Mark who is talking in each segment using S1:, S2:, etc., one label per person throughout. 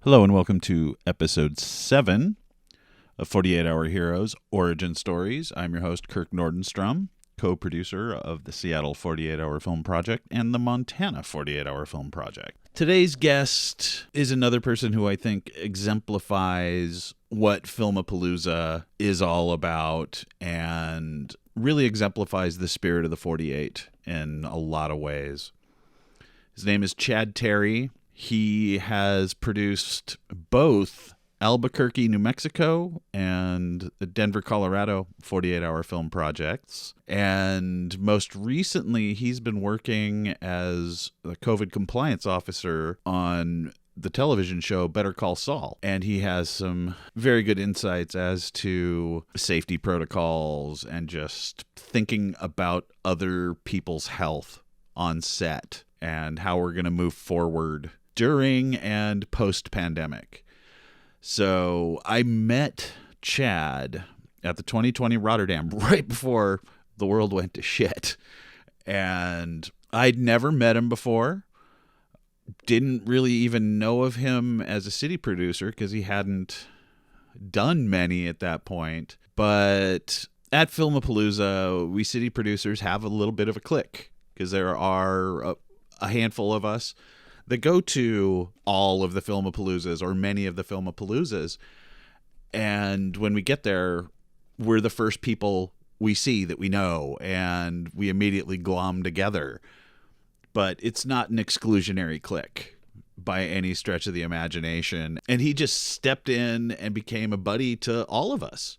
S1: Hello and welcome to episode 7 of 48 Hour Heroes Origin Stories. I'm your host, Kirk Nordenstrom, co-producer of the Seattle 48 Hour Film Project and the Montana 48 Hour Film Project. Today's guest is another person who I think exemplifies what Filmapalooza is all about and really exemplifies the spirit of the 48 in a lot of ways. His name is Chad Terry. He has produced both Albuquerque, New Mexico and the Denver, Colorado 48-hour film projects. And most recently, he's been working as a COVID compliance officer on the television show Better Call Saul. And he has some very good insights as to safety protocols and just thinking about other people's health on set and how we're going to move forward during and post-pandemic. So I met Chad at the 2020 Rotterdam right before the world went to shit. And I'd never met him before. Didn't really even know of him as a city producer because he hadn't done many at that point. But at Filmapalooza, we city producers have a little bit of a clique because there are a handful of us that go to all of the Filmapaloozas or many of the Filmapaloozas. And when we get there, we're the first people we see that we know, and we immediately glom together. But it's not an exclusionary clique by any stretch of the imagination. And he just stepped in and became a buddy to all of us.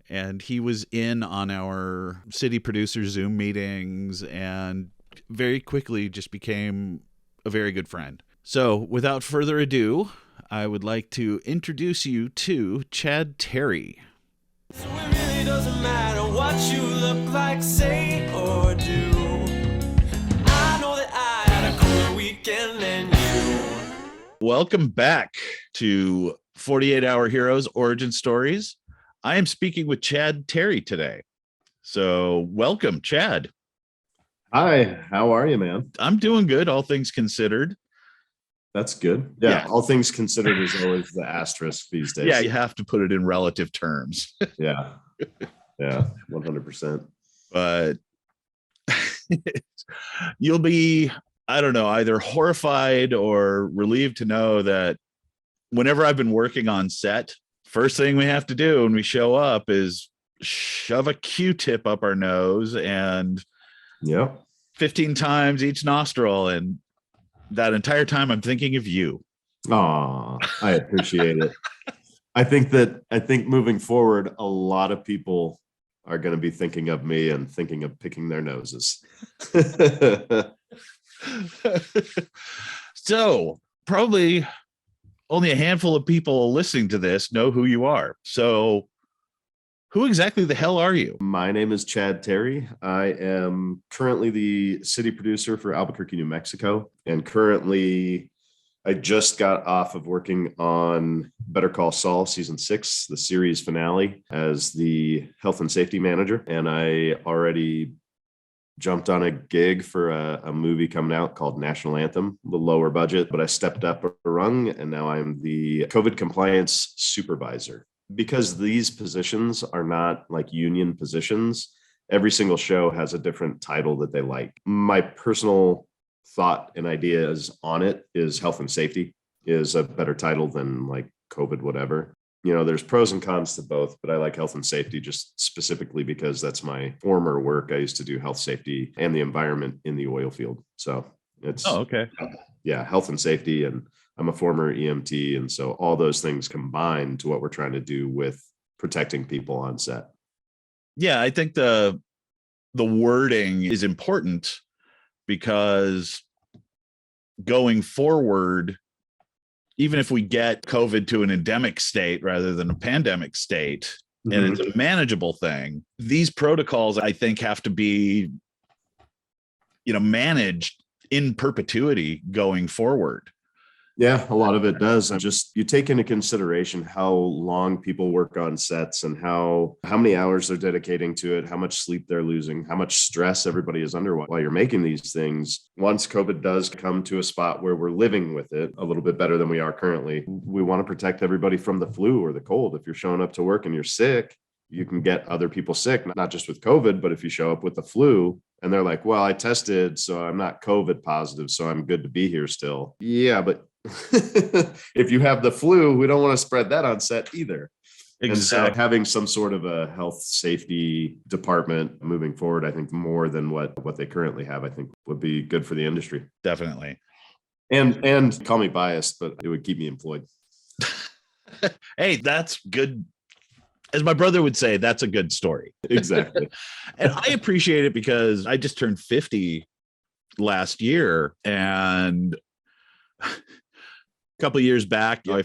S1: And he was in on our city producer Zoom meetings and very quickly just became a very good friend. So without further ado, I would like to introduce you to Chad Terry.
S2: So it really doesn't matter what you look like, say or do. I know that I had a cooler weekend than you.
S1: Welcome back to 48 Hour Heroes Origin Stories. I am speaking with Chad Terry today. So welcome, Chad.
S3: Hi, how are you, man?
S1: I'm doing good, all things considered.
S3: That's good. Yeah, all things considered is always the asterisk these days.
S1: Yeah, you have to put it in relative terms.
S3: Yeah, 100%.
S1: But you'll be, I don't know, either horrified or relieved to know that whenever I've been working on set, first thing we have to do when we show up is shove a Q-tip up our nose and 15 times each nostril, and that entire time I'm thinking of you.
S3: Aw, I appreciate it. I think moving forward, a lot of people are going to be thinking of me and thinking of picking their noses.
S1: So probably only a handful of people listening to this know who you are. So who exactly the hell are you?
S3: My name is Chad Terry. I am currently the city producer for Albuquerque, New Mexico. And currently, I just got off of working on Better Call Saul season 6, the series finale, as the health and safety manager. And I already jumped on a gig for a movie coming out called National Anthem, a little lower budget, but I stepped up a rung and now I'm the COVID compliance supervisor. Because these positions are not like union positions, every single show has a different title that they like. My personal thought and ideas on it is health and safety is a better title than like COVID, whatever. You know, there's pros and cons to both, but I like health and safety just specifically because that's my former work. I used to do health, safety, and the environment in the oil field. So it's,
S1: okay.
S3: Yeah, health and safety, and I'm a former EMT. And so all those things combine to what we're trying to do with protecting people on set.
S1: Yeah, I think the wording is important because going forward, even if we get COVID to an endemic state rather than a pandemic state, and it's a manageable thing, these protocols, I think, have to be, managed in perpetuity going forward.
S3: Yeah, a lot of it does. Just you take into consideration how long people work on sets and how many hours they're dedicating to it, how much sleep they're losing, how much stress everybody is under while you're making these things. Once COVID does come to a spot where we're living with it a little bit better than we are currently, we want to protect everybody from the flu or the cold. If you're showing up to work and you're sick, you can get other people sick, not just with COVID, but if you show up with the flu and they're like, well, I tested, so I'm not COVID positive, so I'm good to be here still. Yeah, but if you have the flu, we don't want to spread that on set either. Exactly. And so having some sort of a health safety department moving forward, I think more than what they currently have, I think would be good for the industry.
S1: Definitely.
S3: And call me biased, but it would keep me employed.
S1: Hey, that's good. As my brother would say, that's a good story.
S3: Exactly.
S1: And I appreciate it because I just turned 50 last year, and a couple of years back, I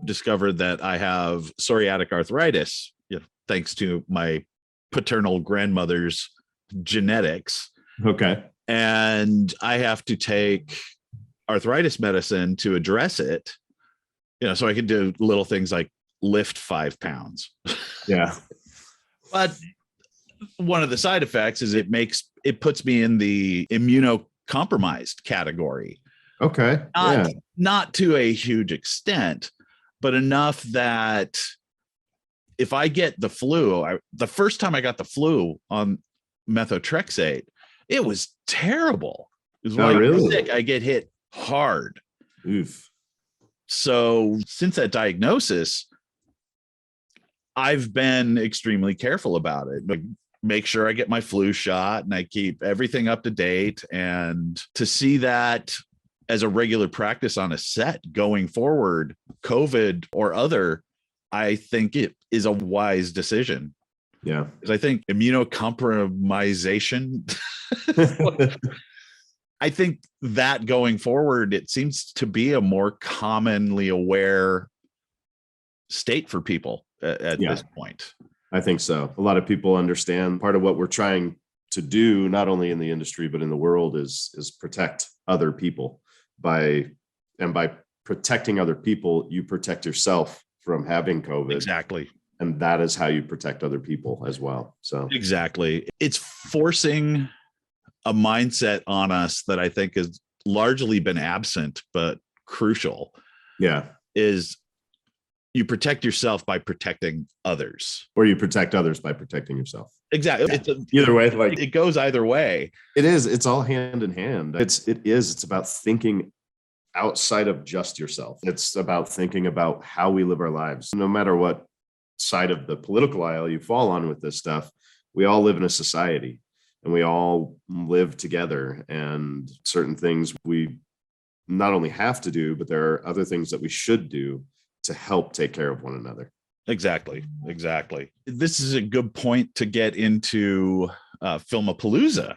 S1: discovered that I have psoriatic arthritis, thanks to my paternal grandmother's genetics.
S3: Okay.
S1: And I have to take arthritis medicine to address it, so I can do little things like lift 5 pounds.
S3: Yeah.
S1: But one of the side effects is it puts me in the immunocompromised category.
S3: Okay.
S1: Not to a huge extent, but enough that if I get the flu, the first time I got the flu on methotrexate, it was terrible. It was when I get sick, I get hit hard.
S3: Oof.
S1: So since that diagnosis, I've been extremely careful about it. Like, make sure I get my flu shot and I keep everything up to date. And to see that as a regular practice on a set going forward, COVID or other, I think it is a wise decision.
S3: Yeah.
S1: Because I think immunocompromisation, I think that going forward, it seems to be a more commonly aware state for people at this point.
S3: I think so. A lot of people understand part of what we're trying to do, not only in the industry, but in the world is protect other people by protecting other people, you protect yourself from having COVID.
S1: Exactly.
S3: And that is how you protect other people as well. So
S1: exactly. It's forcing a mindset on us that I think has largely been absent, but crucial.
S3: Yeah.
S1: Is you protect yourself by protecting others.
S3: Or you protect others by protecting yourself.
S1: Exactly.
S3: Yeah. Either way, like
S1: it goes either way.
S3: It is. It's all hand in hand. It's about thinking outside of just yourself. It's about thinking about how we live our lives. No matter what side of the political aisle you fall on with this stuff, we all live in a society and we all live together, and certain things we not only have to do, but there are other things that we should do to help take care of one another.
S1: Exactly. This is a good point to get into Filmapalooza.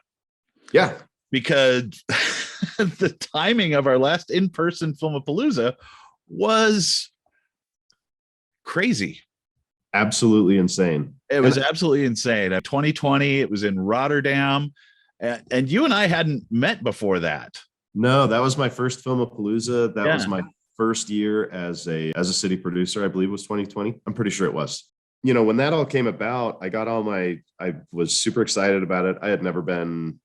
S3: Yeah.
S1: Because the timing of our last in-person Filmapalooza was crazy.
S3: Absolutely insane.
S1: It was absolutely insane. 2020, it was in Rotterdam. And you and I hadn't met before that.
S3: No, that was my first Filmapalooza. That was my first year as a city producer. I believe it was 2020. I'm pretty sure it was. When that all came about, I was super excited about it. I had never been,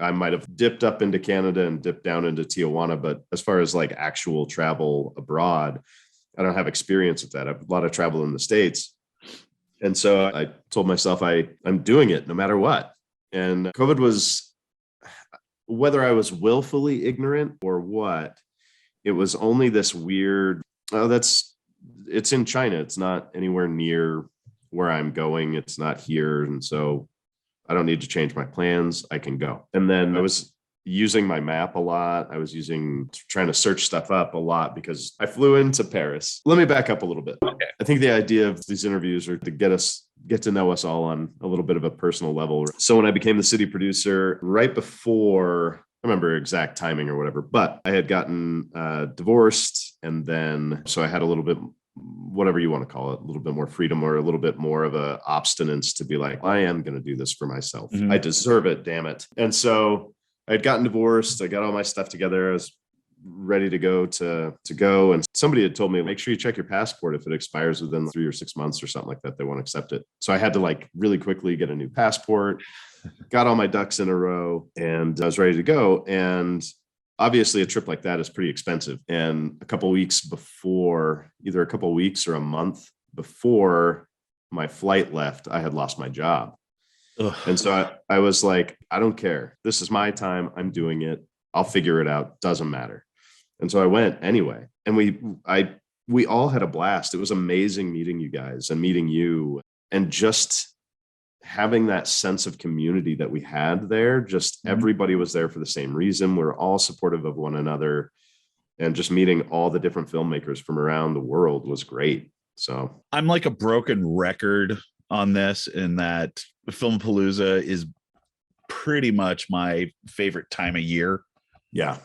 S3: I might have dipped up into Canada and dipped down into Tijuana, but as far as like actual travel abroad, I don't have experience with that. I have a lot of travel in the States. And so I told myself I'm doing it no matter what. And COVID was, whether I was willfully ignorant or what, it was only this weird, it's in China. It's not anywhere near where I'm going. It's not here. And so I don't need to change my plans. I can go. And then I was using my map a lot. I was trying to search stuff up a lot because I flew into Paris. Let me back up a little bit.
S1: Okay.
S3: I think the idea of these interviews are to get to know us all on a little bit of a personal level. So when I became the city producer, right before, I remember exact timing or whatever, but I had gotten divorced. And then, so I had a little bit, whatever you want to call it, a little bit more freedom or a little bit more of a obstinance to be like, I am going to do this for myself. Mm-hmm. I deserve it. Damn it. And so I had gotten divorced. I got all my stuff together. I was ready to go. And somebody had told me, make sure you check your passport. If it expires within 3 or 6 months or something like that, they won't accept it. So I had to like really quickly get a new passport, got all my ducks in a row, and I was ready to go. And obviously a trip like that is pretty expensive. And a couple of weeks before, either a couple of weeks or a month before my flight left, I had lost my job. Ugh. And so I was like, I don't care. This is my time. I'm doing it. I'll figure it out. Doesn't matter. And so I went anyway. And we all had a blast. It was amazing meeting you guys and meeting you, and just having that sense of community that we had there. Just everybody was there for the same reason. We're all supportive of one another, and just meeting all the different filmmakers from around the world was great. So
S1: I'm like a broken record on this, in that Filmapalooza is pretty much my favorite time of year.
S3: Yeah.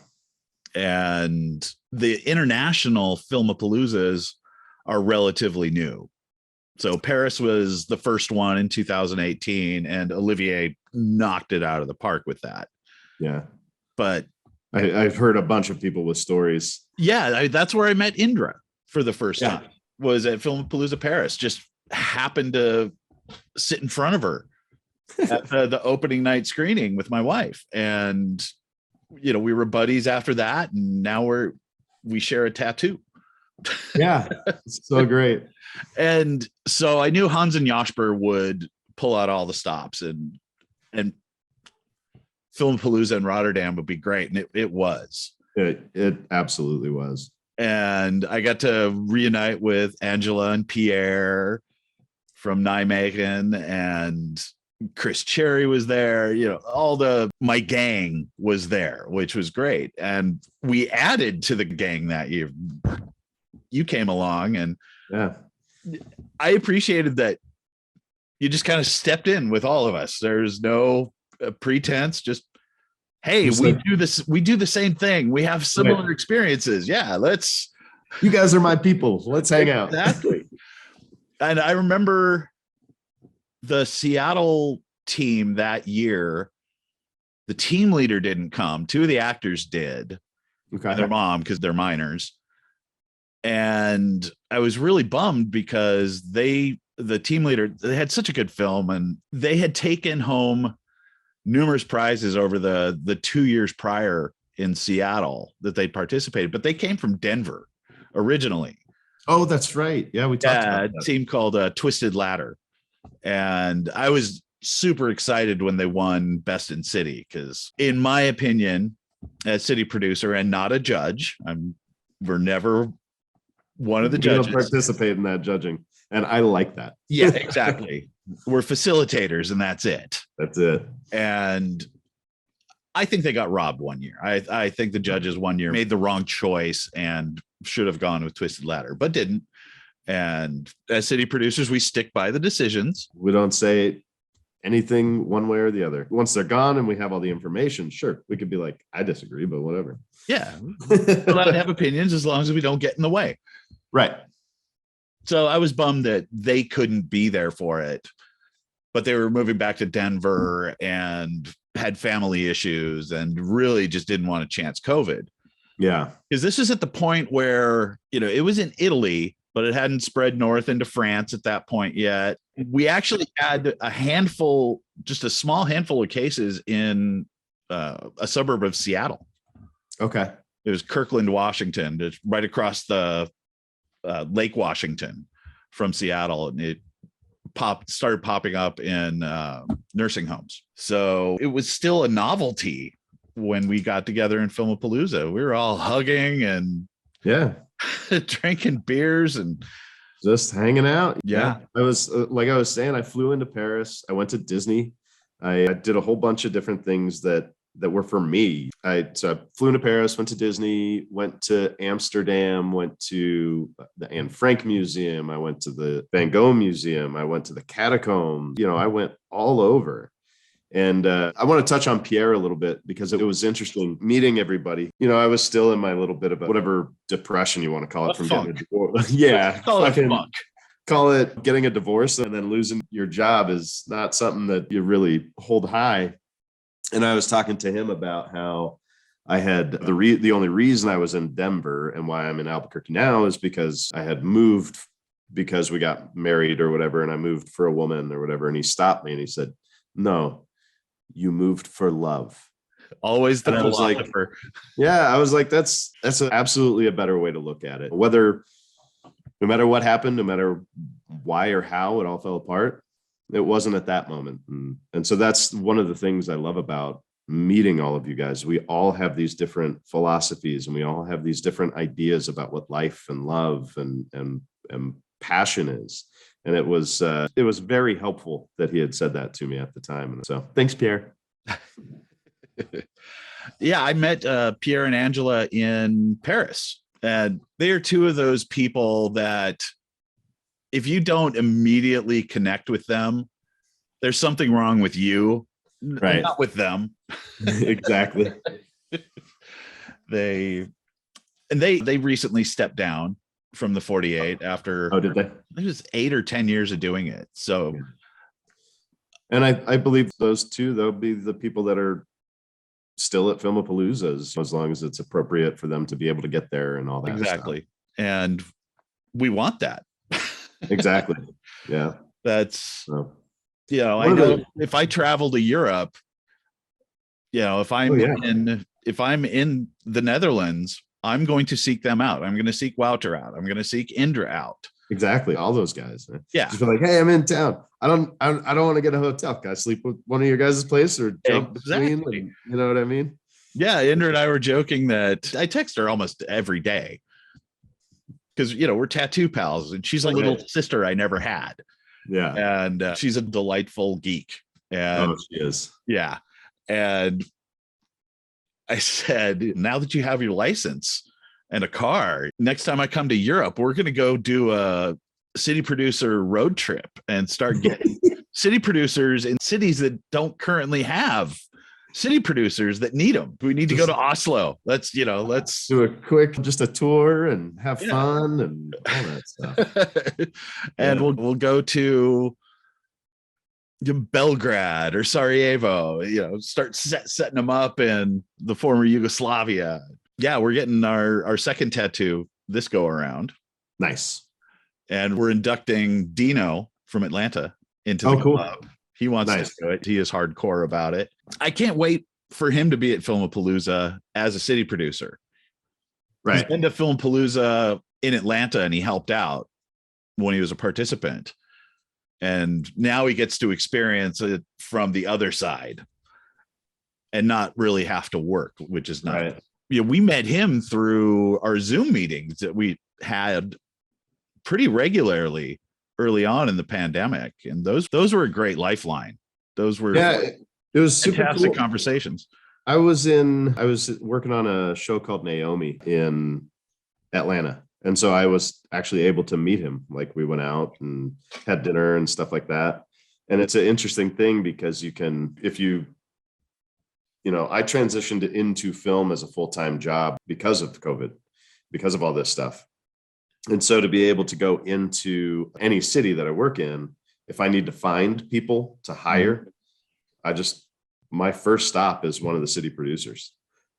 S1: And the international Filmapaloozas are relatively new. So Paris was the first one in 2018, and Olivier knocked it out of the park with that.
S3: Yeah.
S1: But
S3: I've heard a bunch of people with stories.
S1: Yeah, that's where I met Indra for the first time, was at Filmapalooza Paris. Just happened to sit in front of her at the opening night screening with my wife. And, you know, we were buddies after that. And now we share a tattoo.
S3: Yeah, so great.
S1: And so I knew Hans and Jasper would pull out all the stops, and Filmapalooza in Rotterdam would be great. And it was.
S3: It absolutely was.
S1: And I got to reunite with Angela and Pierre from Nijmegen, and Chris Cherry was there. You know, my gang was there, which was great. And we added to the gang that year. You came along, and I appreciated that you just kind of stepped in with all of us. There's no pretense, just, hey, do the same thing. We have similar experiences. Yeah,
S3: you guys are my people. Let's hang out.
S1: Exactly. And I remember the Seattle team that year, the team leader didn't come. Two of the actors did. Okay. And their mom, because they're minors. And I was really bummed because the team leader, they had such a good film, and they had taken home numerous prizes over the 2 years prior in Seattle that they participated, but they came from Denver originally.
S3: Oh, that's right. Yeah, we talked about that.
S1: A team called Twisted Ladder. And I was super excited when they won Best in City, because in my opinion, as city producer and not a judge, we're never one of the judges.
S3: We don't participate in that judging. And I like that.
S1: Yeah, exactly. We're facilitators, and that's it.
S3: That's it.
S1: And I think they got robbed one year. I think the judges one year made the wrong choice and should have gone with Twisted Ladder, but didn't. And as city producers, we stick by the decisions. We
S3: don't say anything one way or the other. Once they're gone and we have all the information, sure, we could be like, I disagree, but whatever.
S1: Yeah. We're allowed to have opinions as long as we don't get in the way.
S3: Right.
S1: So I was bummed that they couldn't be there for it, but they were moving back to Denver and had family issues and really just didn't want to chance COVID.
S3: Yeah.
S1: Because this is at the point where, you know, it was in Italy, but it hadn't spread north into France at that point yet. We actually had just a small handful of cases in a suburb of Seattle.
S3: Okay.
S1: It was Kirkland, Washington. It's right across the Lake Washington from Seattle. And it started popping up in nursing homes. So it was still a novelty when we got together in Filmapalooza. We were all hugging and drinking beers and
S3: just hanging out.
S1: Yeah.
S3: I was like I was saying, I flew into Paris. I went to Disney. I did a whole bunch of different things that were for me. So I flew into Paris, went to Disney, went to Amsterdam, went to the Anne Frank Museum. I went to the Van Gogh Museum. I went to the catacombs. You know, I went all over. And I want to touch on Pierre a little bit because it was interesting meeting everybody. You know, I was still in my little bit of whatever depression you want to call it from getting a divorce. Yeah.
S1: Call it funk.
S3: Call it getting a divorce and then losing your job is not something that you really hold high. And I was talking to him about how I had the only reason I was in Denver and why I'm in Albuquerque now is because I had moved because we got married or whatever, and I moved for a woman or whatever. And he stopped me and he said, "No, you moved for love."
S1: Always the
S3: And I was like,
S1: philosopher.
S3: yeah, I was like, that's absolutely a better way to look at it. Whether, no matter what happened, no matter why or how it all fell apart, it wasn't at that moment. And so that's one of the things I love about meeting all of you guys. We all have these different philosophies and we all have these different ideas about what life and love and passion is. And it was very helpful that he had said that to me at the time. And so thanks, Pierre.
S1: Yeah, I met Pierre and Angela in Paris, and they are two of those people that if you don't immediately connect with them, there's something wrong with you,
S3: Right.
S1: not with them.
S3: Exactly.
S1: They recently stepped down from the 48 after
S3: Oh, did they?
S1: it was 8 or 10 years of doing it. So,
S3: and I believe those two, they'll be the people that are still at Filmapalooza as long as it's appropriate for them to be able to get there and all that.
S1: exactly.
S3: Stuff.
S1: And we want that.
S3: Exactly. Yeah.
S1: That's,
S3: So,
S1: I know if I travel to Europe, if I'm in the Netherlands, I'm going to seek them out. I'm going to seek Wouter out. I'm going to seek Indra out.
S3: Exactly. All those guys.
S1: Yeah.
S3: Just be like, hey, I'm in town. I don't want to get a hotel. Can I sleep with one of your guys' place or jump between? And, you know what I mean?
S1: Yeah. Indra and I were joking that I text her almost every day because, we're tattoo pals and she's a little sister I never had.
S3: Yeah.
S1: And she's a delightful geek. And
S3: she is.
S1: Yeah. And I said, now that you have your license and a car, next time I come to Europe, we're going to go do a city producer road trip and start getting city producers in cities that don't currently have city producers that need them. We need to go to Oslo. Let's
S3: do a quick, just a tour and have fun and all that stuff.
S1: And we'll go to Belgrade or Sarajevo, start setting them up in the former Yugoslavia. Yeah, we're getting our second tattoo this go around.
S3: Nice.
S1: And we're inducting Dino from Atlanta into the club. He wants to do it. He is hardcore about it. I can't wait for him to be at Filmapalooza as a city producer. Right. He's been to Filmapalooza in Atlanta and he helped out when he was a participant. And now he gets to experience it from the other side and not really have to work, which is nice. Right. We met him through our Zoom meetings that we had pretty regularly early on in the pandemic. And those were a great lifeline. Those were
S3: it was super
S1: fantastic
S3: cool
S1: conversations.
S3: I was working on a show called Naomi in Atlanta. And so I was actually able to meet him. Like we went out and had dinner and stuff like that. And it's an interesting thing because I transitioned into film as a full-time job because of COVID, because of all this stuff. And so to be able to go into any city that I work in, if I need to find people to hire, my first stop is one of the city producers.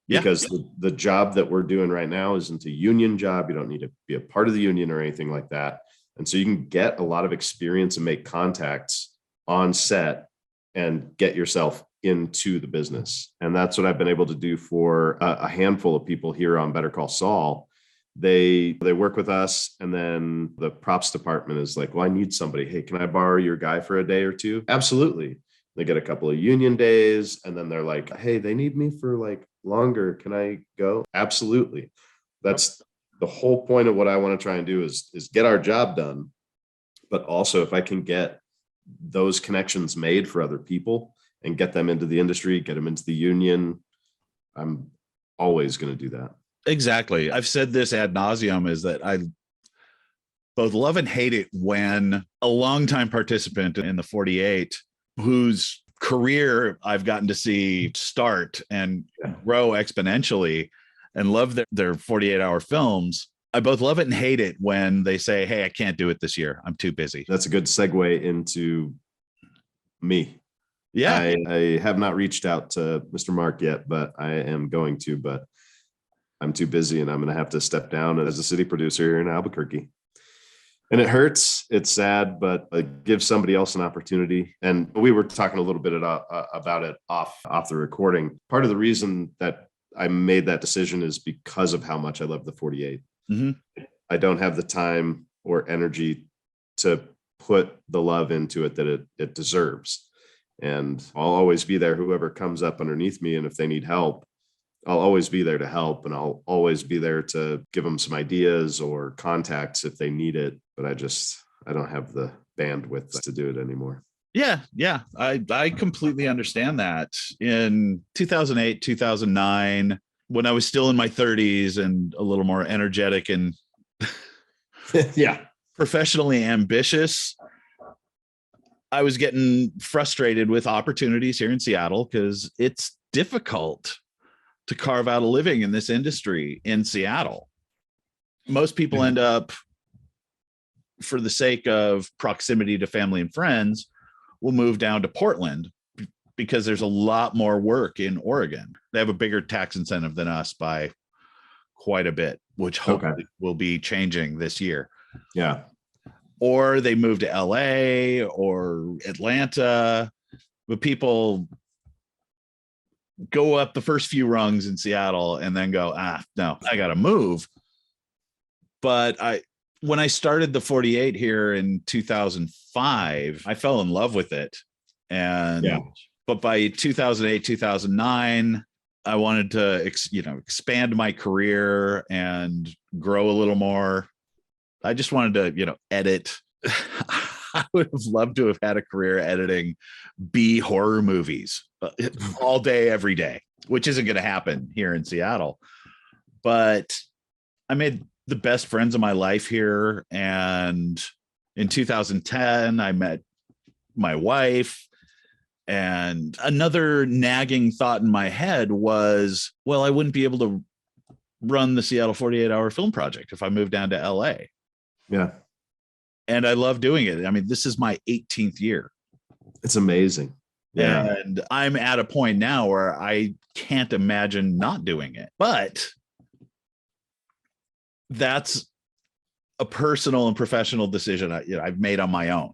S3: Because the job that we're doing right now isn't a union job. You don't need to be a part of the union or anything like that. And so you can get a lot of experience and make contacts on set and get yourself into the business. And that's what I've been able to do for a handful of people here on Better Call Saul. They work with us, and then the props department is like, well, I need somebody. Hey, can I borrow your guy for a day or two? Absolutely. They get a couple of union days, and then they're like, hey, they need me for like longer. Can I go? Absolutely. That's the whole point of what I want to try and do is get our job done. But also if I can get those connections made for other people and get them into the industry, get them into the union, I'm always going to do that.
S1: Exactly. I've said this ad nauseum, is that I both love and hate it when a longtime participant in the 48 whose career I've gotten to see start and grow exponentially and love their 48-hour films. I both love it and hate it when they say, hey, I can't do it this year. I'm too busy.
S3: That's a good segue into me.
S1: Yeah.
S3: I have not reached out to Mr. Mark yet, but I am going to, but I'm too busy and I'm going to have to step down as a city producer here in Albuquerque. And it hurts. It's sad, but it gives somebody else an opportunity. And we were talking a little bit about it off the recording. Part of the reason that I made that decision is because of how much I love the 48.
S1: Mm-hmm.
S3: I don't have the time or energy to put the love into it that it deserves. And I'll always be there, whoever comes up underneath me. And if they need help, I'll always be there to help, and I'll always be there to give them some ideas or contacts if they need it. But I don't have the bandwidth to do it anymore.
S1: Yeah. I completely understand that. In 2008, 2009, when I was still in my 30s and a little more energetic and
S3: yeah,
S1: professionally ambitious, I was getting frustrated with opportunities here in Seattle because it's difficult to carve out a living in this industry in Seattle. Most people end up, for the sake of proximity to family and friends, will move down to Portland because there's a lot more work in Oregon. They have a bigger tax incentive than us by quite a bit, which hopefully will be changing this year.
S3: Yeah.
S1: Or they move to LA or Atlanta, but people go up the first few rungs in Seattle and then go, no, I got to move. But when I started the 48 here in 2005, I fell in love with it. But by 2008, 2009, I wanted to, expand my career and grow a little more. I just wanted to, edit. I would have loved to have had a career editing B horror movies all day, every day, which isn't going to happen here in Seattle. But I made the best friends of my life here. And in 2010, I met my wife. And another nagging thought in my head was, well, I wouldn't be able to run the Seattle 48-hour film project if I moved down to LA.
S3: Yeah.
S1: And I love doing it. I mean, this is my 18th year.
S3: It's amazing. Yeah.
S1: And I'm at a point now where I can't imagine not doing it. But that's a personal and professional decision I've made on my own.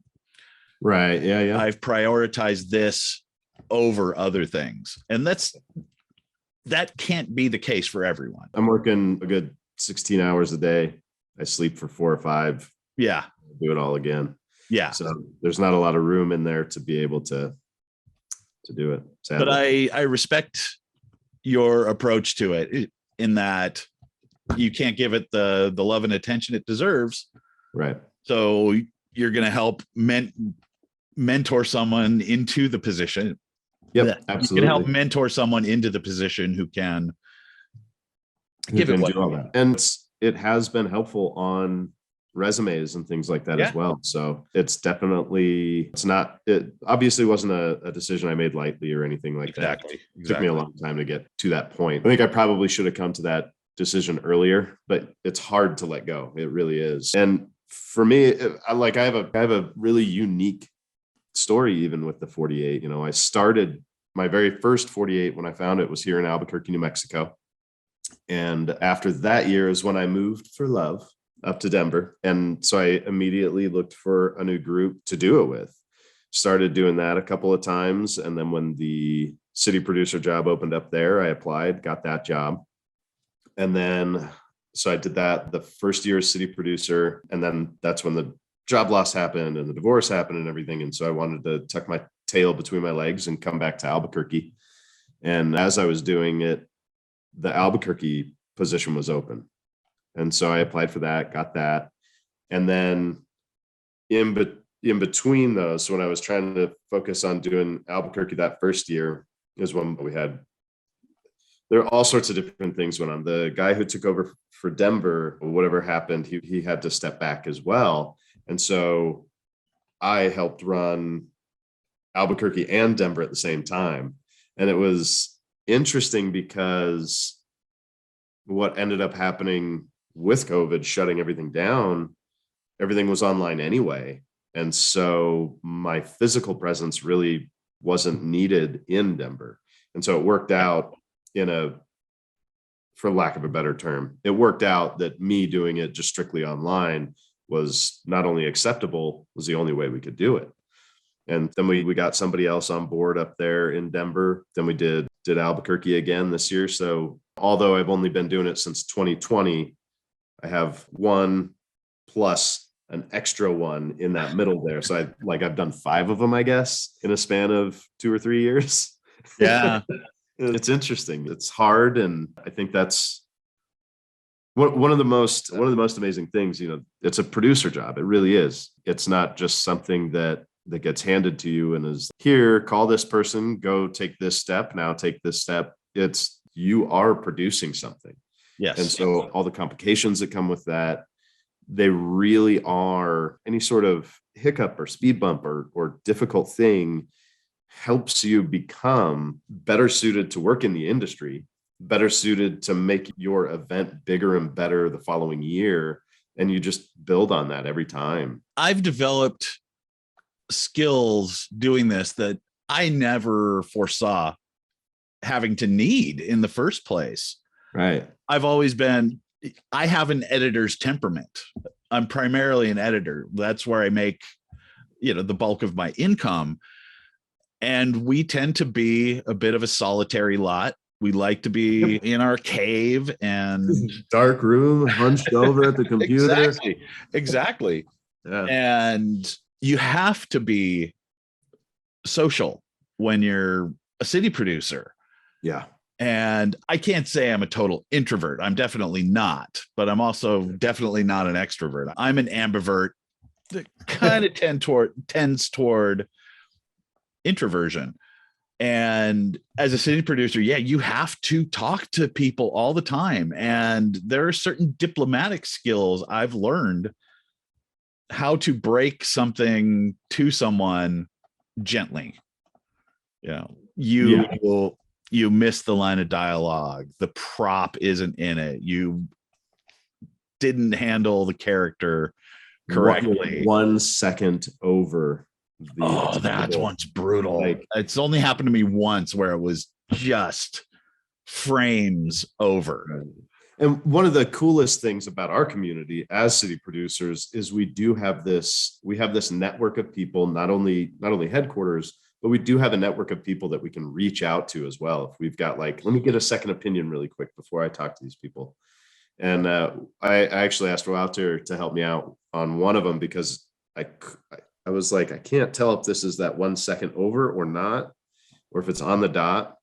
S3: Right. Yeah.
S1: I've prioritized this over other things. And that can't be the case for everyone.
S3: I'm working a good 16 hours a day. I sleep for 4 or 5.
S1: Yeah.
S3: Do it all again.
S1: Yeah.
S3: So there's not a lot of room in there to be able to do it. Sadly.
S1: But I respect your approach to it in that you can't give it the love and attention it deserves.
S3: Right.
S1: So you're going to help mentor someone into the position.
S3: Yep, absolutely.
S1: You can help mentor someone into the position who can give it
S3: do all that. And it has been helpful on resumes and things like that as well. So it obviously wasn't a decision I made lightly or anything like that. It took me a long time to get to that point. I think I probably should have come to that decision earlier, but it's hard to let go. It really is. And for me, I have a really unique story, even with the 48. I started my very first 48 when I found it was here in Albuquerque, New Mexico. And after that year is when I moved for love up to Denver. And so I immediately looked for a new group to do it with. Started doing that a couple of times. And then when the city producer job opened up there, I applied, got that job. And then, so I did that the first year as city producer. And then that's when the job loss happened and the divorce happened and everything. And so I wanted to tuck my tail between my legs and come back to Albuquerque. And as I was doing it, the Albuquerque position was open. And so I applied for that, got that. And then in between those, when I was trying to focus on doing Albuquerque that first year is when there are all sorts of different things went on. The guy who took over for Denver, whatever happened, he had to step back as well. And so I helped run Albuquerque and Denver at the same time. And it was interesting because what ended up happening with COVID shutting everything down, everything was online anyway. And so my physical presence really wasn't needed in Denver. And so it worked out for lack of a better term, it worked out that me doing it just strictly online was not only acceptable, was the only way we could do it. And then we got somebody else on board up there in Denver. Then we did Albuquerque again this year. So although I've only been doing it since 2020, I have one plus an extra one in that middle there. So I've done 5 of them, I guess, in a span of 2 or 3 years.
S1: Yeah.
S3: It's interesting. It's hard. And I think that's one of the most amazing things. It's a producer job. It really is. It's not just something that gets handed to you and is here, call this person, go take this step, now take this step. It's you are producing something.
S1: Yes.
S3: And so all the complications that come with that, they really are. Any sort of hiccup or speed bump or difficult thing helps you become better suited to work in the industry, better suited to make your event bigger and better the following year. And you just build on that every time.
S1: I've developed skills doing this that I never foresaw having to need in the first place.
S3: Right.
S1: I have an editor's temperament. I'm primarily an editor. That's where I make, the bulk of my income. And we tend to be a bit of a solitary lot. We like to be in our cave and
S3: dark room, hunched over at the computer.
S1: Exactly.
S3: Yeah.
S1: And you have to be social when you're a city producer.
S3: Yeah.
S1: And I can't say I'm a total introvert. I'm definitely not, but I'm also definitely not an extrovert. I'm an ambivert that kind of tends toward introversion. And as a city producer, you have to talk to people all the time. And there are certain diplomatic skills I've learned how to break something to someone gently. You miss the line of dialogue. The prop isn't in it. You didn't handle the character correctly.
S3: 1 second over.
S1: That one's brutal. It's only happened to me once where it was just frames over.
S3: And one of the coolest things about our community as city producers is we have this network of people, not only headquarters, but we do have a network of people that we can reach out to as well. If we've got let me get a second opinion really quick before I talk to these people. And I actually asked Walter to help me out on one of them because I was like, I can't tell if this is that 1 second over or not, or if it's on the dot.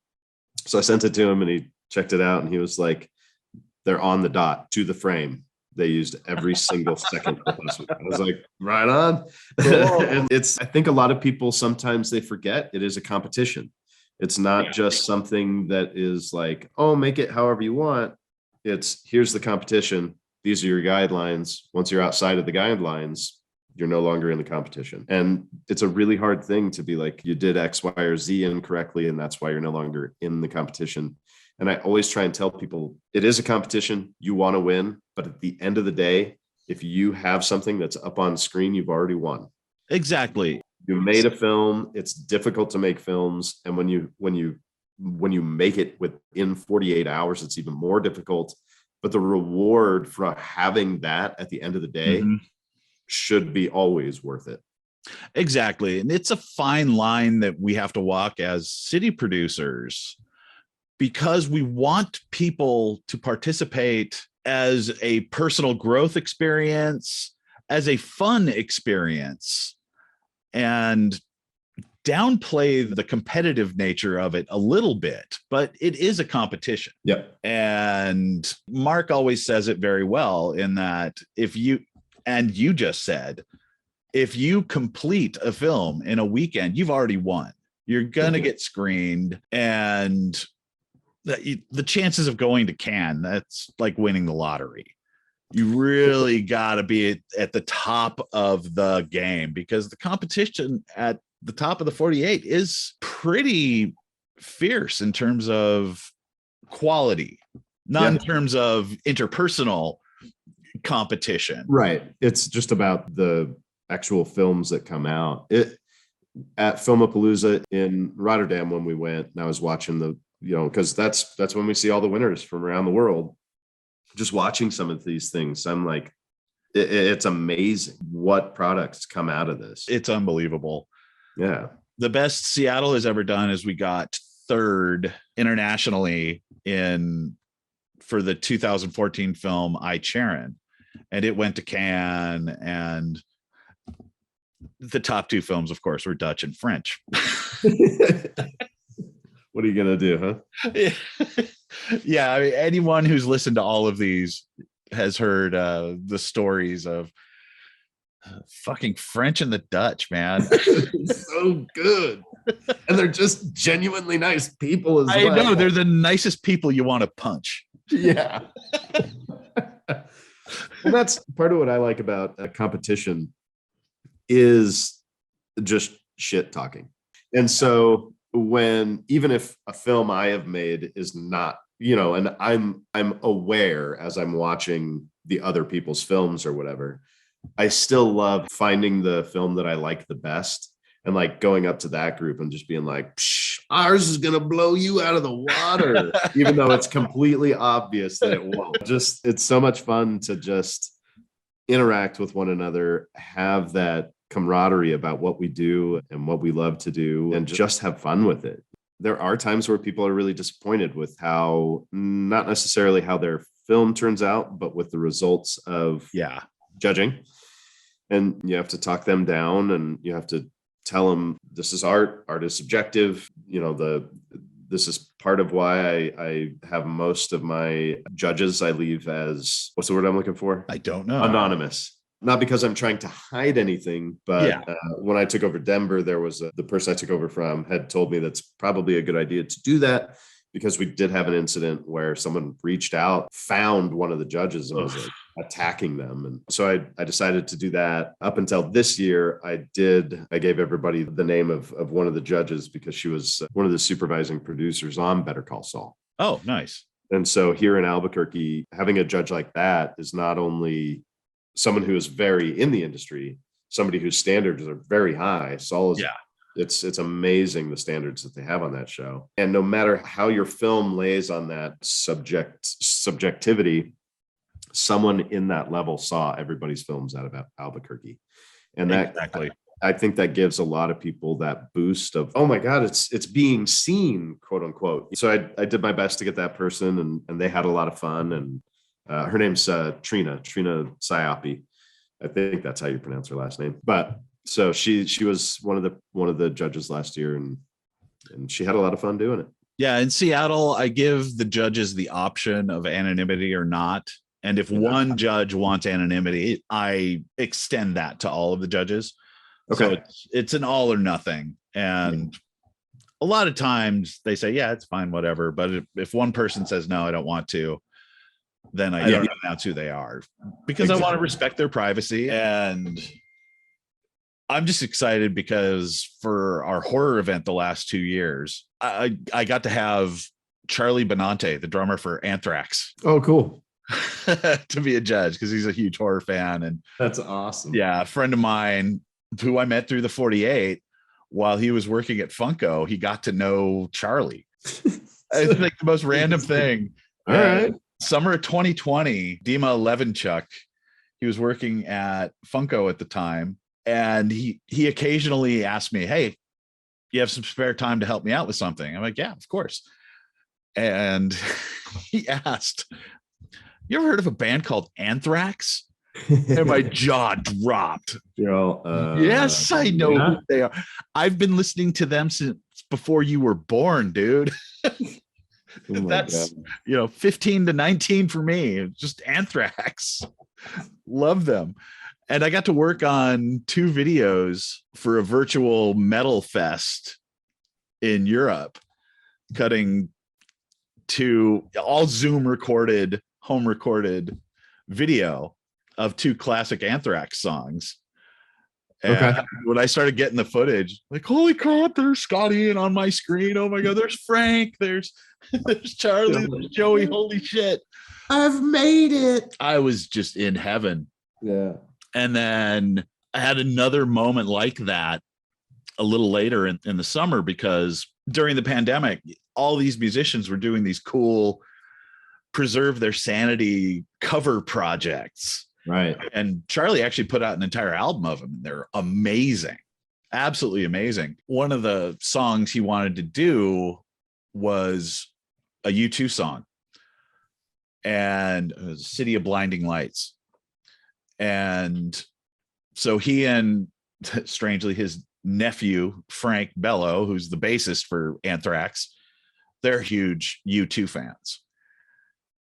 S3: So I sent it to him and he checked it out and he was like, they're on the dot to the frame. They used every single second. I was like, right on. And I think a lot of people, sometimes they forget it is a competition. It's not just something that is like, oh, make it however you want. It's here's the competition. These are your guidelines. Once you're outside of the guidelines, you're no longer in the competition. And it's a really hard thing to be like, you did X, Y, or Z incorrectly, and that's why you're no longer in the competition. And I always try and tell people it is a competition. You want to win. But at the end of the day, if you have something that's up on screen, you've already won.
S1: Exactly.
S3: You made a film. It's difficult to make films. And when you make it within 48 hours, it's even more difficult. But the reward for having that at the end of the day should be always worth it.
S1: Exactly. And it's a fine line that we have to walk as city producers, because we want people to participate as a personal growth experience, as a fun experience, and downplay the competitive nature of it a little bit, but it is a competition.
S3: Yep.
S1: And Mark always says it very well in that you just said, if you complete a film in a weekend, you've already won. You're going to get screened, and the chances of going to Cannes, that's like winning the lottery. You really got to be at the top of the game, because the competition at the top of the 48 is pretty fierce in terms of quality, not in terms of interpersonal competition.
S3: Right. It's just about the actual films that come out. at Filmapalooza in Rotterdam when we went, and I was watching because that's when we see all the winners from around the world. Just watching some of these things, I'm like, it's amazing what products come out of this.
S1: It's unbelievable.
S3: Yeah.
S1: The best Seattle has ever done is we got third internationally for the 2014 film I, Charon, and it went to Cannes, and the top two films, of course, were Dutch and French.
S3: What are you gonna do, huh?
S1: Yeah, I mean, anyone who's listened to all of these has heard the stories of fucking French and the Dutch, man.
S3: So good. And they're just genuinely nice people as well.
S1: I know, they're the nicest people you want to punch.
S3: Yeah. And that's part of what I like about a competition is just shit talking. And so even if a film I have made is not, and I'm aware as I'm watching the other people's films or whatever, I still love finding the film that I like the best and like going up to that group and just being like, ours is going to blow you out of the water, even though it's completely obvious that it won't. It's so much fun to just interact with one another, have that camaraderie about what we do and what we love to do, and just have fun with it. There are times where people are really disappointed with not necessarily how their film turns out, but with the results of judging. And you have to talk them down, and you have to tell them this is art is subjective. This is part of why I have most of my judges I leave as, what's the word I'm looking for?
S1: I don't know.
S3: Anonymous. Not because I'm trying to hide anything, but when I took over Denver, there was the person I took over from had told me that's probably a good idea to do that, because we did have an incident where someone reached out, found one of the judges and was like attacking them. And so I decided to do that. Up until this year, I gave everybody the name of one of the judges because she was one of the supervising producers on Better Call Saul.
S1: Oh, nice.
S3: And so here in Albuquerque, having a judge like that is not only someone who is very in the industry, somebody whose standards are very high. Saul is, it's amazing the standards that they have on that show. And no matter how your film lays on that subjectivity, someone in that level saw everybody's films out of Albuquerque. And exactly. I think that gives a lot of people that boost of, oh my God, it's being seen, quote unquote. So I did my best to get that person, and they had a lot of fun. And her name's Trina Siopi. I think that's how you pronounce her last name. But so she was one of the judges last year, and she had a lot of fun doing it. Yeah,
S1: in Seattle, I give the judges the option of anonymity or not. And if one judge wants anonymity, I extend that to all of the judges. Okay. So it's an all or nothing. And a lot of times they say, yeah, it's fine, whatever. But if one person says, no, I don't want to, then I don't announce who they are, because I want to respect their privacy. And I'm just excited because for our horror event the last 2 years, I got to have Charlie Benante, the drummer for Anthrax.
S3: Oh, cool.
S1: To be a judge, because he's a huge horror fan. And
S3: that's awesome.
S1: Yeah, a friend of mine who I met through the 48 while he was working at Funko, he got to know Charlie. It's like the most random thing.
S3: All right.
S1: Summer of 2020, Dima Levinchuk, he was working at Funko at the time, and he occasionally asked me, hey, you have some spare time to help me out with something? I'm like, yeah, of course. And he asked, you ever heard of a band called Anthrax? And my jaw dropped. Yes, I know who they are. I've been listening to them since before you were born, dude. That's 15 to 19 for me. Just Anthrax. Love them. And I got to work on 2 videos for a virtual metal fest in Europe, cutting to all Zoom recorded, home recorded video of 2 classic Anthrax songs. And when I started getting the footage, like, holy crap, there's Scotty and on my screen. Oh my God, there's Frank. There's Charlie, there's Joey. Holy shit.
S3: I've made it.
S1: I was just in heaven.
S3: Yeah.
S1: And then I had another moment like that a little later in the summer, because during the pandemic, all these musicians were doing these cool preserve their sanity cover projects.
S3: Right.
S1: And Charlie actually put out an entire album of them. They're amazing, absolutely amazing. One of the songs he wanted to do was a U2 song, and it was City of Blinding Lights. And so he and, strangely, his nephew, Frank Bello, who's the bassist for Anthrax, they're huge U2 fans.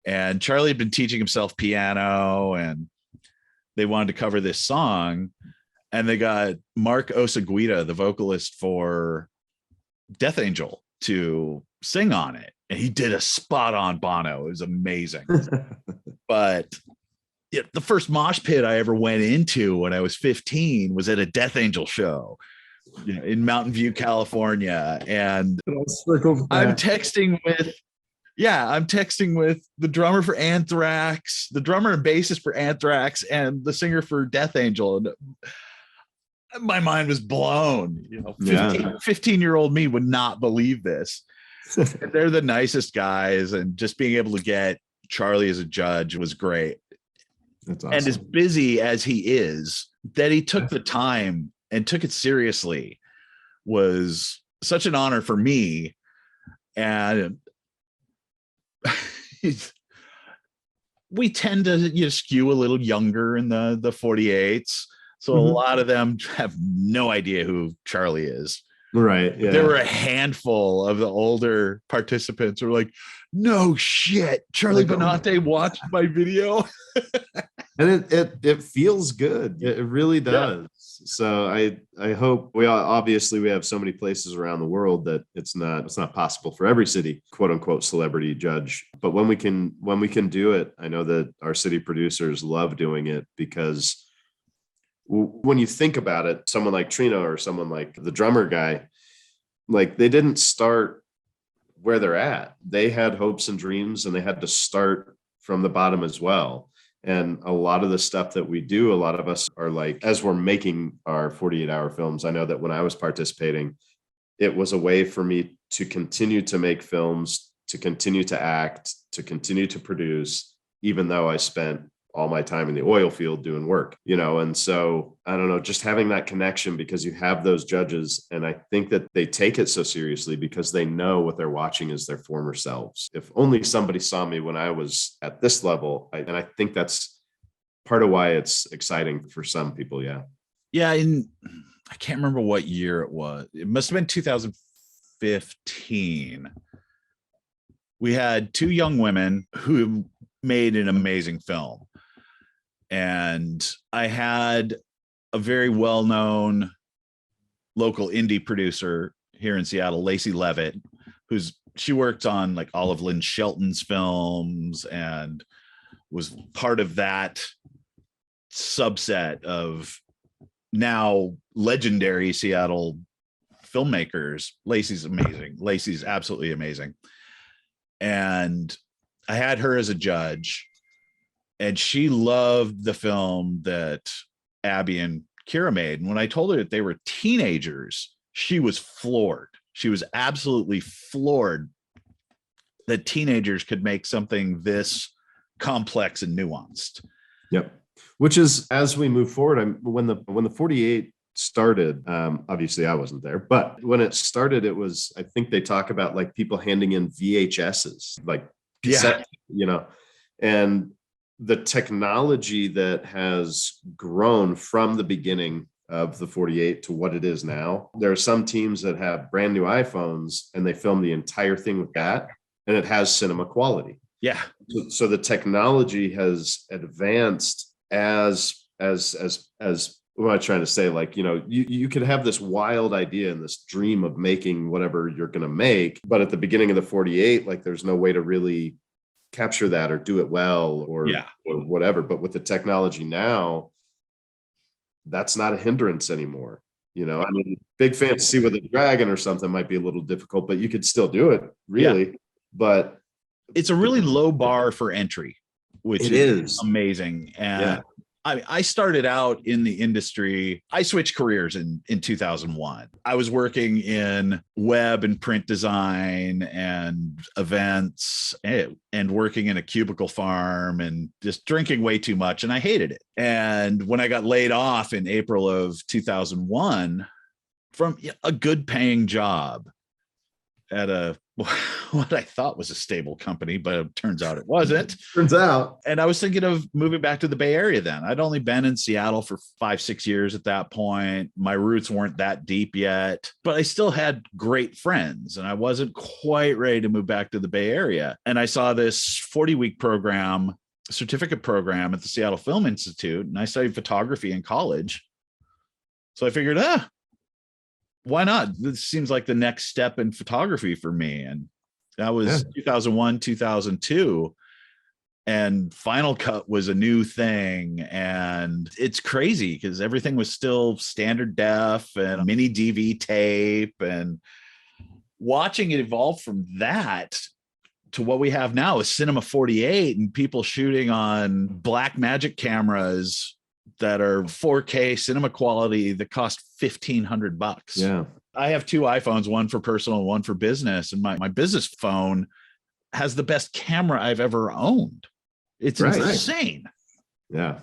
S1: And Charlie had been teaching himself piano, and they wanted to cover this song. And they got Mark Osegueda, the vocalist for Death Angel, to sing on it. And he did a spot on Bono. It was amazing. But the first mosh pit I ever went into when I was 15 was at a Death Angel show, in Mountain View, California. And I'm texting with the drummer for Anthrax, the drummer and bassist for Anthrax, and the singer for Death Angel. And my mind was blown. 15-year-old me would not believe this. They're the nicest guys, and just being able to get Charlie as a judge was great.
S3: That's awesome.
S1: And as busy as he is, that he took the time and took it seriously was such an honor for me. And we tend to skew a little younger in the 48s. So a lot of them have no idea who Charlie is.
S3: Right. Yeah.
S1: There were a handful of the older participants who were like, no shit, Charlie Benante watched my video.
S3: And it feels good. It really does. Yeah. So I hope we have so many places around the world that it's not possible for every city, quote unquote, celebrity judge. But when we can do it, I know that our city producers love doing it, because when you think about it, someone like Trino or someone like the drummer guy, like, they didn't start where they're at. They had hopes and dreams, and they had to start from the bottom as well. And a lot of the stuff that we do, a lot of us are like, as we're making our 48-hour films, I know that when I was participating, it was a way for me to continue to make films, to continue to act, to continue to produce, even though I spent all my time in the oil field doing work, and so I don't know, just having that connection, because you have those judges, and I think that they take it so seriously because they know what they're watching is their former selves. If only somebody saw me when I was at this level, and I think that's part of why it's exciting for some people. Yeah.
S1: And I can't remember what year it was. It must have been 2015. We had two young women who made an amazing film. And I had a very well-known local indie producer here in Seattle, Lacey Leavitt, she worked on like all of Lynn Shelton's films and was part of that subset of now legendary Seattle filmmakers. Lacey's amazing. Lacey's absolutely amazing. And I had her as a judge. And she loved the film that Abby and Kira made. And when I told her that they were teenagers, she was floored. She was absolutely floored that teenagers could make something this complex and nuanced.
S3: Yep. Which is, as we move forward, when the 48 started, obviously I wasn't there, but when it started, it was, I think they talk about like people handing in VHSs, like cassette, and the technology that has grown from the beginning of the 48 to what it is now. There are some teams that have brand new iPhones and they film the entire thing with that, and it has cinema quality.
S1: Yeah.
S3: So the technology has advanced as what am I trying to say? Like, you could have this wild idea and this dream of making whatever you're going to make, but at the beginning of the 48, like, there's no way to really capture that or do it well or whatever. But with the technology now, that's not a hindrance anymore. I mean, big fantasy with a dragon or something might be a little difficult, but you could still do it, really. Yeah. But
S1: it's a really low bar for entry, which is amazing. And I started out in the industry. I switched careers in 2001. I was working in web and print design and events and working in a cubicle farm and just drinking way too much. And I hated it. And when I got laid off in April of 2001 from a good paying job at what I thought was a stable company, but it turns out it wasn't.
S3: Turns out.
S1: And I was thinking of moving back to the Bay Area then. I'd only been in Seattle for 5-6 years at that point. My roots weren't that deep yet, but I still had great friends and I wasn't quite ready to move back to the Bay Area. And I saw this 40-week program, certificate program at the Seattle Film Institute, and I studied photography in college. So I figured, why not? This seems like the next step in photography for me. And that was 2001, 2002. And Final Cut was a new thing. And it's crazy because everything was still standard def and mini DV tape. And watching it evolve from that to what we have now is Cinema 48 and people shooting on black magic cameras that are 4K cinema quality that cost $1,500.
S3: Yeah.
S1: I have 2 iPhones, one for personal and one for business. And my business phone has the best camera I've ever owned. It's insane.
S3: Yeah.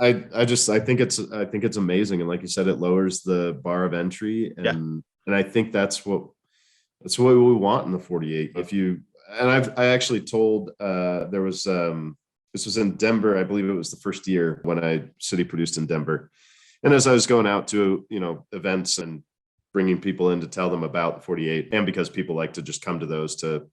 S3: I think it's amazing. And like you said, it lowers the bar of entry. And I think that's what we want in the 48. I actually told there was this was in Denver. I believe it was the first year when I city produced in Denver. And as I was going out to, events and bringing people in to tell them about the 48, and because people like to just come to those to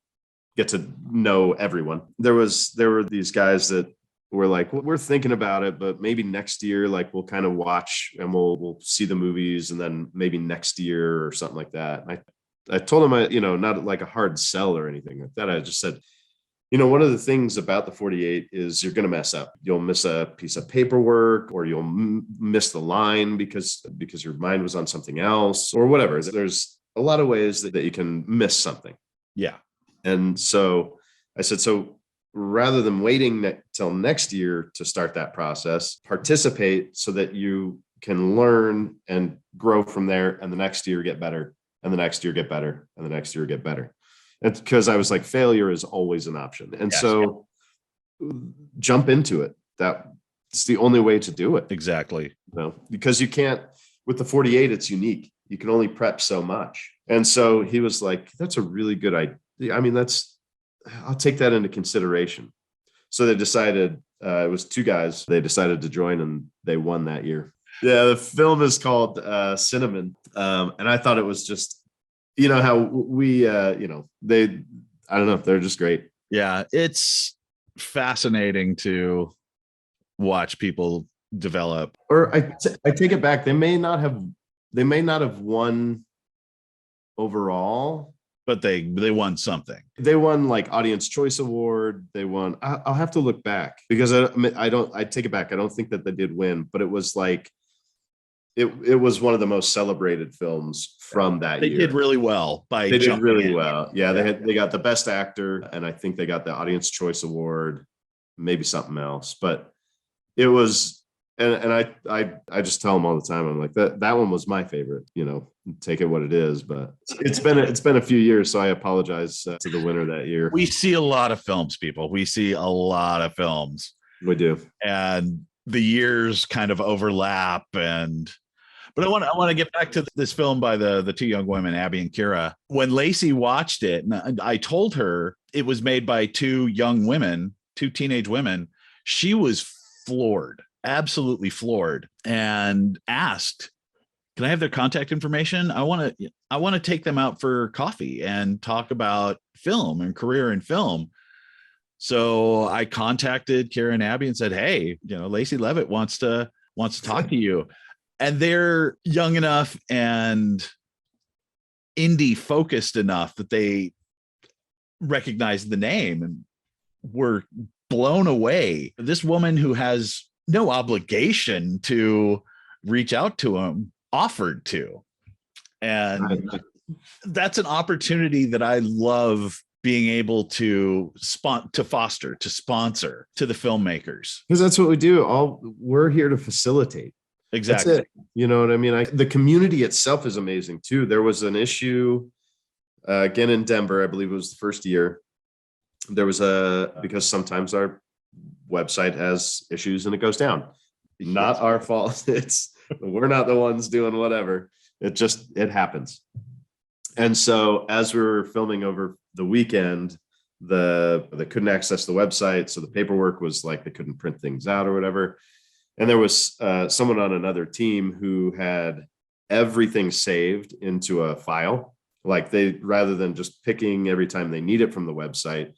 S3: get to know everyone, there were these guys that were like, well, we're thinking about it, but maybe next year, like we'll kind of watch and we'll see the movies, and then maybe next year or something like that. And I told them, not like a hard sell or anything like that. I just said, one of the things about the 48 is you're going to mess up. You'll miss a piece of paperwork, or you'll miss the line because your mind was on something else or whatever. There's a lot of ways that you can miss something.
S1: Yeah.
S3: And so I said, so rather than waiting till next year to start that process, participate so that you can learn and grow from there. And the next year get better, and the next year get better, and the next year get better. It's because I was like, failure is always an option. And jump into it. That's the only way to do it.
S1: Exactly.
S3: Because you can't, with the 48, it's unique. You can only prep so much. And so he was like, that's a really good idea. I mean, I'll take that into consideration. So they decided, it was 2 guys, they decided to join and they won that year. Yeah. The film is called Cinnamon. And I thought it was just, how we, I don't know, they're just great.
S1: Yeah. It's fascinating to watch people develop.
S3: Or I take it back. They may not have won overall,
S1: but they won something.
S3: They won like Audience Choice Award. They won. I'll have to look back because I take it back. I don't think that they did win, but it was like, it was one of the most celebrated films from that year.
S1: They did really well.
S3: They did really well. Yeah, they got the best actor, and I think they got the Audience Choice Award, maybe something else. But it was, and I just tell them all the time, I'm like, that one was my favorite. Take it what it is. But it's been a few years, so I apologize to the winner that year.
S1: We see a lot of films, people. We see a lot of films.
S3: We do,
S1: and the years kind of overlap But I want to get back to this film by the 2 young women, Abby and Kira. When Lacey watched it, and I told her it was made by 2 young women, 2 teenage women, she was floored, absolutely floored, and asked, "Can I have their contact information? I want to take them out for coffee and talk about film and career in film." So I contacted Kira and Abby and said, "Hey, Lacey Leavitt wants to talk to you." And they're young enough and indie focused enough that they recognized the name and were blown away. This woman who has no obligation to reach out to him offered to. And that's an opportunity that I love being able to sponsor to the filmmakers.
S3: Because that's what we do. We're here to facilitate.
S1: Exactly.
S3: That's it. You know what I mean? The community itself is amazing too. There was an issue again in Denver, I believe it was the first year. There was because sometimes our website has issues and it goes down. Not our fault. We're not the ones doing whatever. It happens. And so as we were filming over the weekend, they couldn't access the website. So the paperwork was like, they couldn't print things out or whatever. And there was someone on another team who had everything saved into a file. Like rather than just picking every time they need it from the website,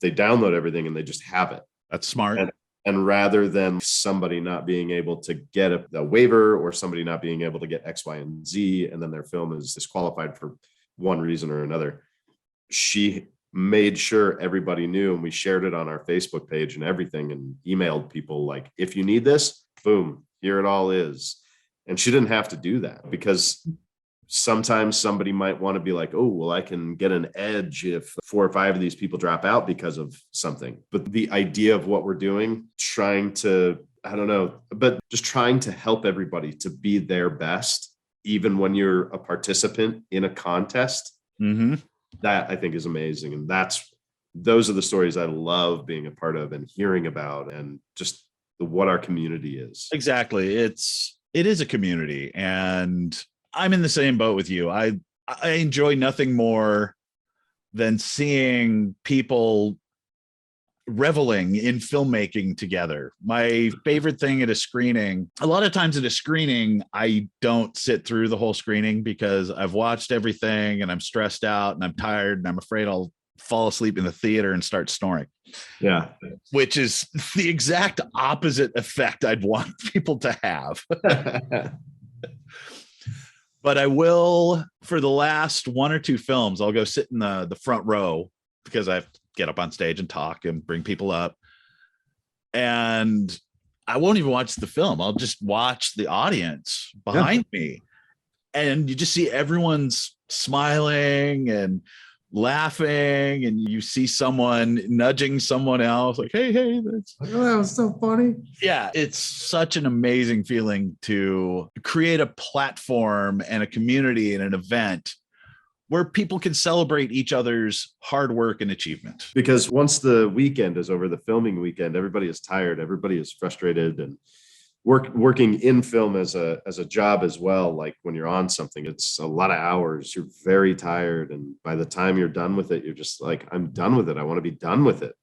S3: they download everything and they just have it.
S1: That's smart.
S3: And rather than somebody not being able to get a waiver or somebody not being able to get X, Y, and Z, and then their film is disqualified for one reason or another, she made sure everybody knew, and we shared it on our Facebook page and everything, and emailed people like, if you need this, boom, here it all is. And she didn't have to do that, because sometimes somebody might want to be like, oh, well, I can get an edge if 4 or 5 of these people drop out because of something. But the idea of what we're doing, trying to help everybody to be their best, even when you're a participant in a contest, that I think is amazing. And those are the stories I love being a part of and hearing about, and just what our community is.
S1: Exactly. It is a community, and I'm in the same boat with you. I enjoy nothing more than seeing people reveling in filmmaking together. My favorite thing at a screening, a lot of times at a screening, I don't sit through the whole screening because I've watched everything and I'm stressed out and I'm tired and I'm afraid I'll fall asleep in the theater and start snoring.
S3: Yeah.
S1: Which is the exact opposite effect I'd want people to have. But I will, for the last 1 or 2 films, I'll go sit in the front row because I have to get up on stage and talk and bring people up. And I won't even watch the film. I'll just watch the audience behind me. And you just see everyone's smiling and laughing, and you see someone nudging someone else like, hey, that
S3: was so funny.
S1: Yeah, it's such an amazing feeling to create a platform and a community and an event where people can celebrate each other's hard work and achievement. Because
S3: once the weekend is over, the filming weekend, everybody is tired, everybody is frustrated, and working in film as a job as well. Like when you're on something, it's a lot of hours, you're very tired, and by the time you're done with it, you're just like, I'm done with it, I want to be done with it.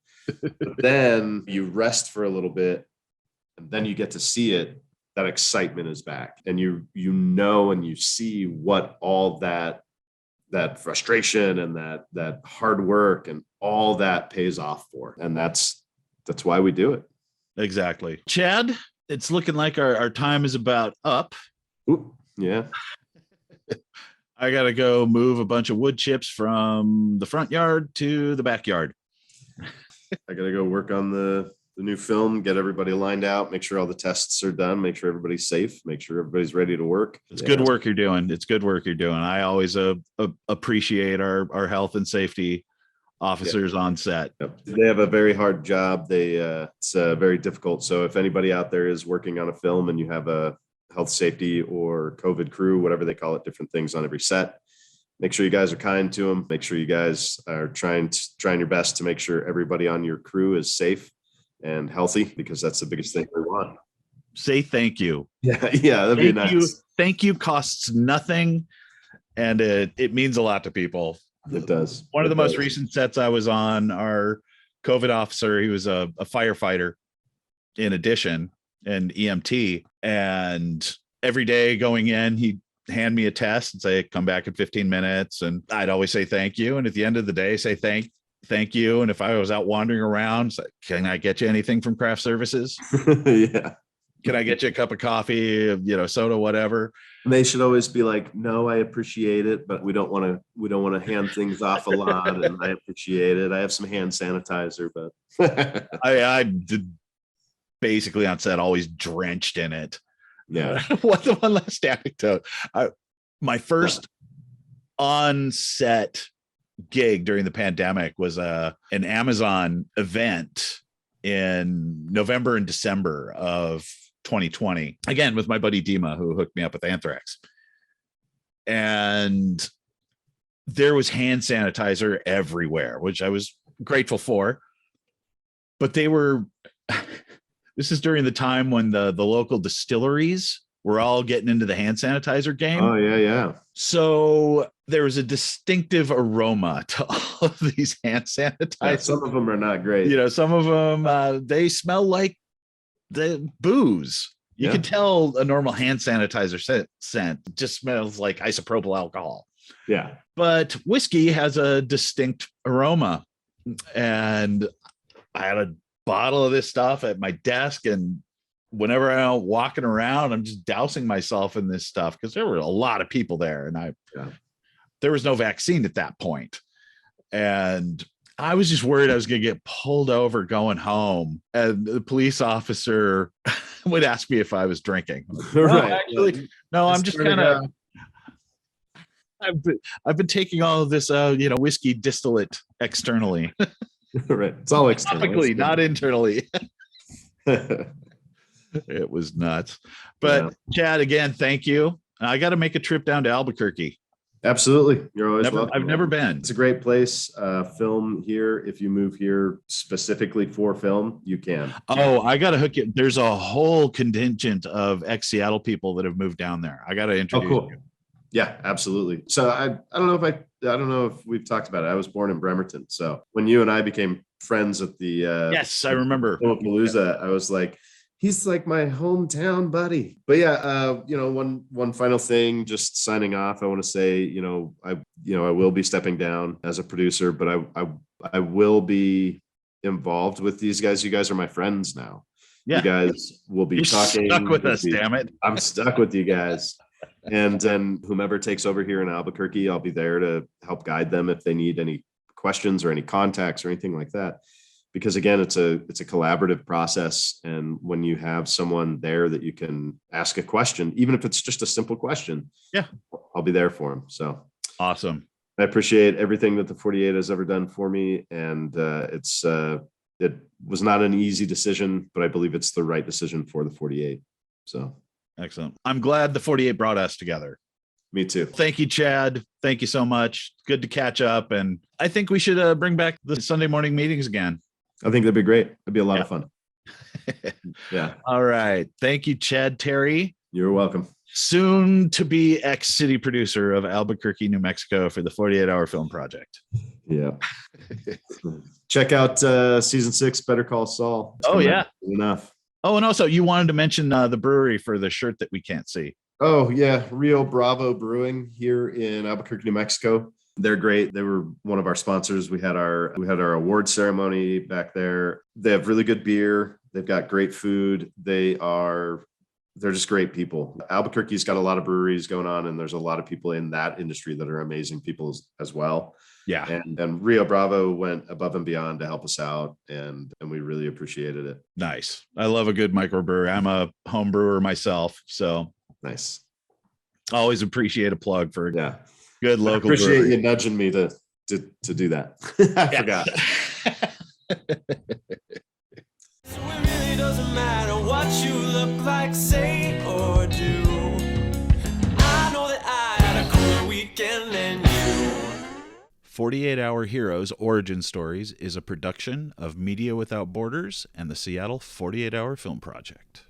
S3: But then you rest for a little bit, and then you get to see it. That excitement is back, and you know, and you see what all that frustration and that hard work and all that pays off for. And that's why we do it. Exactly. Chad, it's looking like our time is about up. Ooh, yeah. I got to go move a bunch of wood chips from the front yard to the backyard. I got to go work on the new film, get everybody lined out, make sure all the tests are done, make sure everybody's safe, make sure everybody's ready to work. It's good work you're doing. It's good work you're doing. I always appreciate our health and safety officers on set. Yep. They have a very hard job. It's very difficult. So if anybody out there is working on a film and you have a health safety or COVID crew, whatever they call it, different things on every set, make sure you guys are kind to them. Make sure you guys are trying your best to make sure everybody on your crew is safe and healthy, because that's the biggest thing we want. Say thank you. Yeah, that'd be nice. Thank you costs nothing, and it means a lot to people. It does. One of the most recent sets I was on, our COVID officer, he was a firefighter in addition, an EMT. And every day going in, he'd hand me a test and say, come back in 15 minutes. And I'd always say thank you. And at the end of the day, say thank you. And if I was out wandering around, say, can I get you anything from craft services? Yeah. Can I get you a cup of coffee, soda, whatever? And they should always be like, no, I appreciate it, but we don't want to hand things off a lot. And I appreciate it. I have some hand sanitizer, but I did basically on set, always drenched in it. Yeah. One last anecdote. My first on set
S1: gig during the pandemic was an Amazon event in November and December of 2020, again with my buddy Dima, who hooked me up with Anthrax. And there was hand sanitizer everywhere, which I was grateful for. But they were, this is during the time when the local distilleries were all getting into the hand sanitizer game.
S3: Oh, yeah, yeah.
S1: So there was a distinctive aroma to all of these hand sanitizers.
S3: Yeah, some of them are not great.
S1: You know, some of them, they smell like the booze. You can tell a normal hand sanitizer scent just smells like isopropyl alcohol.
S3: Yeah.
S1: But whiskey has a distinct aroma. And I had a bottle of this stuff at my desk, and whenever I'm walking around, I'm just dousing myself in this stuff because there were a lot of people there, and there was no vaccine at that point. And I was just worried I was going to get pulled over going home, and the police officer would ask me if I was drinking.
S3: Right.
S1: Actually, no, I'm just kind of. I've been taking all of this, whiskey distillate externally.
S3: Right. It's all externally,
S1: not internally. It was nuts. But Chad, again, thank you. I got to make a trip down to Albuquerque.
S3: Absolutely. You're always welcome.
S1: I've never been.
S3: It's a great place. Film here. If you move here specifically for film, you can.
S1: Oh, I got to hook you. There's a whole contingent of ex-Seattle people that have moved down there. I got to introduce you.
S3: Yeah, absolutely. So I don't know if we've talked about it. I was born in Bremerton. So when you and I became friends at the
S1: yes, I remember
S3: Filmapalooza, I was like, he's like my hometown buddy. But yeah, one final thing, just signing off. I want to say, I will be stepping down as a producer, but I will be involved with these guys. You guys are my friends now. Yeah. You guys will be talking.
S1: Stuck with us, damn it.
S3: I'm stuck with you guys. And then whomever takes over here in Albuquerque, I'll be there to help guide them if they need any questions or any contacts or anything like that. Because again, it's a collaborative process. And when you have someone there that you can ask a question, even if it's just a simple question, I'll be there for them. So
S1: awesome.
S3: I appreciate everything that the 48 has ever done for me. And it was not an easy decision, but I believe it's the right decision for the 48. So
S1: excellent. I'm glad the 48 brought us together.
S3: Me too.
S1: Thank you, Chad. Thank you so much. Good to catch up. And I think we should bring back the Sunday morning meetings again.
S3: I think that'd be great. It'd be a lot of fun. Yeah.
S1: All right. Thank you, Chad Terry.
S3: You're welcome.
S1: Soon to be ex-city producer of Albuquerque, New Mexico for the 48-hour film project.
S3: Yeah. Check out season 6, Better Call Saul. Enough.
S1: Oh, and also you wanted to mention the brewery for the shirt that we can't see.
S3: Oh yeah. Rio Bravo Brewing here in Albuquerque, New Mexico. They're great. They were one of our sponsors. We had our award ceremony back there. They have really good beer. They've got great food. They're just great people. Albuquerque's got a lot of breweries going on, and there's a lot of people in that industry that are amazing people as well. Yeah. And Rio Bravo went above and beyond to help us out, and we really appreciated it.
S1: Nice. I love a good microbrewery. I'm a home brewer myself, so
S3: nice.
S1: Always appreciate a plug for good local.
S3: I appreciate
S1: brewery.
S3: You nudging me to do that. I forgot.
S2: So it really doesn't matter what you look like, say or do. I know that I had a cooler weekend than you.
S1: 48-Hour Heroes Origin Stories is a production of Media Without Borders and the Seattle 48-Hour Film Project.